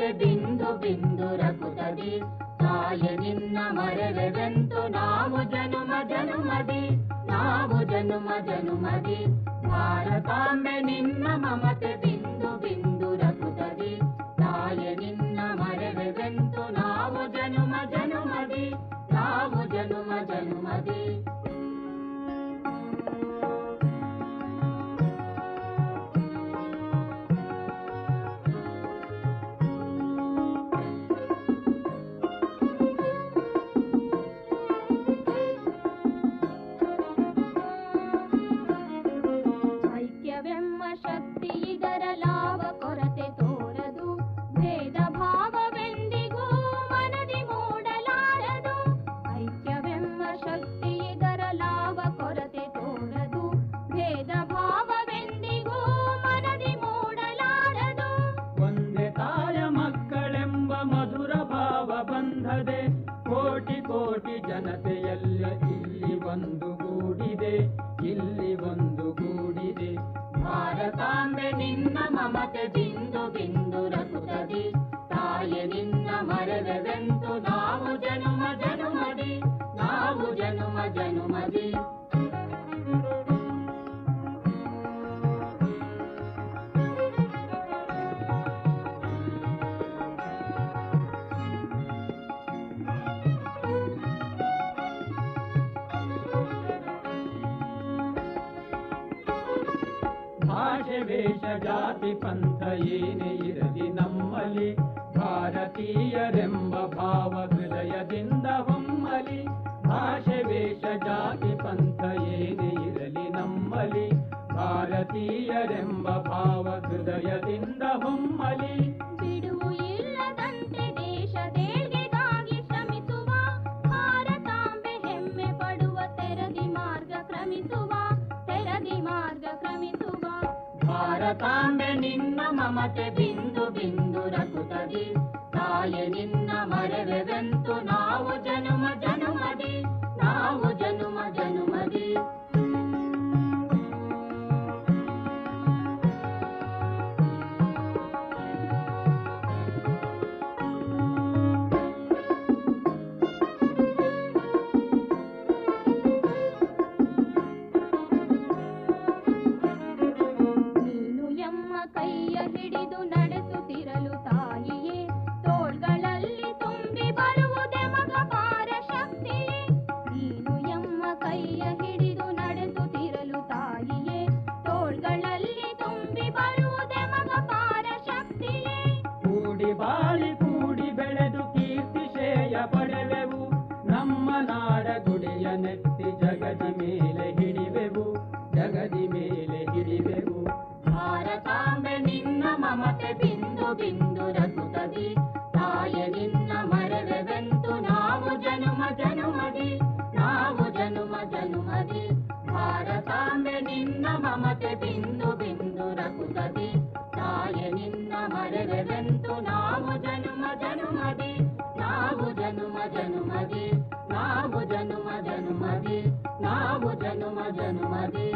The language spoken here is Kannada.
ಮಮತೆ ಬಿಂದು ಬಿಂದು ರಕುತದಿ ತಾಯೆ ನಿನ್ನ ಮರೆವೆವೆಂತು ನಾವು ಜನುಮ ಜನುಮದಿ ನಾವು ಜನುಮ ಜನುಮದಿ ಭಾರತಾಂಬೆ ನಿನ್ನ ಮಮತೆ ಬಿಂದು ಬಿಂದು ರಕುತದಿ ತಾಯೆ ನಿನ್ನ ಮರೆವೆವೆಂತು ನಾವು ಜನುಮ ಜನುಮದಿ ನಾವು ಜನುಮ ಜನುಮದಿ ಕೋಟಿ ಕೋಟಿ ಜನತೆಯಲ್ಲ ಇಲ್ಲಿ ಒಂದು ಗೂಡಿದೆ ಇಲ್ಲಿ ಒಂದು ಗೂಡಿದೆ ಭಾರತಾಂಬೆ ನಿನ್ನ ಮಮತೆ ಬಿಂದು ಬಿಂದು ರಕುತದಿ ತಾಯೆ ನಿನ್ನ ಮರೆವೆವೆಂತು ನಾವು ಜನುಮ ಜನುಮದಿ ನಾವು ಜನುಮ ಜನುಮದಿ ಭಾಷೆ ವೇಷ ಜಾತಿ ಪಂಥ ಏನೇ ಇರಲಿ ನಮ್ಮಲ್ಲಿ ಭಾರತೀಯರೆಂಬ ಭಾವ ಹೃದಯದಿಂದ ಹೊಮ್ಮಲಿ ಭಾಷೆ ವೇಷ ಜಾತಿ ಪಂಥ ಏನೇ ಇರಲಿ ನಮ್ಮಲ್ಲಿ ಭಾರತೀಯರೆಂಬ ಭಾವ ಹೃದಯದಿಂದ ಹೊಮ್ಮಲಿ ಬಿಡುವು ಇಲ್ಲದಂತೆ ದೇಶದೇಳ್ಗೆಗಾಗಿ ಶ್ರಮಿಸುವ ಭಾರತಾಂಬೆ ಹೆಮ್ಮೆ ಪಡುವ ತೆರದಿ ಮಾರ್ಗ ಕ್ರಮಿಸುವ ಭಾರತಾಂಬೆ ನಿನ್ನ ಮಮತೆ ಬಿಂದು ಬಿಂದು ರಕುತದಿ ತಾಯೆ ನಿನ್ನ ಮರೆವೆವೆಂತು ನಾವು ಜನುಮ ಜನುಮದಿ ನಾವು ಜನುಮ ಜನುಮದಿ ಕೈಯ ಹಿಡಿದು ನಡೆಸುತ್ತಿರಲು ತಾಯಿಯೇ ತೋಳ್ಗಳಲ್ಲಿ ತುಂಬಿ ಬರುವುದೇ ಮಗ ಪಾರ ಶಕ್ತಿಯೇ ನೀನು ಎಮ್ಮ ಕೈಯ ಹಿಡಿದು ನಡೆಸುತ್ತಿರಲು ತಾಯಿಯೇ ತೋಳ್ಗಳಲ್ಲಿ ತುಂಬಿ ಬರುವುದೇ ಮಗ ಪಾರ ಶಕ್ತಿಯೇ ಕೂಡಿ ಬಾಳಿ ಕೂಡಿ ಬೆಳೆದು ಕೀರ್ತಿಶೇಯ ಪಡೆವೆವು ನಮ್ಮ ನಾಡ ಗುಡಿಯ ನೆತ್ತಿ ಜಗದಿ ಮೇಲೆ ಹಿಡಿವೆವು ಜಗದಿ ಮೇಲೆ ಹಿಡಿವೆವು ಭಾರತಾಂಬೆ ನಿನ್ನ ಮಮತೆ ಬಿಂದು ಬಿಂದು ರಕುತದಿ ತಾಯೆ ನಿನ್ನ ಮರೆವೆವೆಂತು ನಾವು ಜನುಮ ಜನುಮದಿ ನಾವು ಜನುಮ ಜನುಮದಿ ಭಾರತಾಂಬೆ ನಿನ್ನ ಮಮತೆ ಬಿಂದು ಬಿಂದು ರಕುತದಿ ತಾಯೆ ನಿನ್ನ ಮರೆವೆವೆಂತು ನಾವು ಜನುಮ ಜನುಮದಿ ನಾವು ಜನುಮ ಜನುಮದಿ ನಾವು ಜನುಮ ಜನುಮದಿ ನಾವು ಜನುಮ ಜನುಮದಿ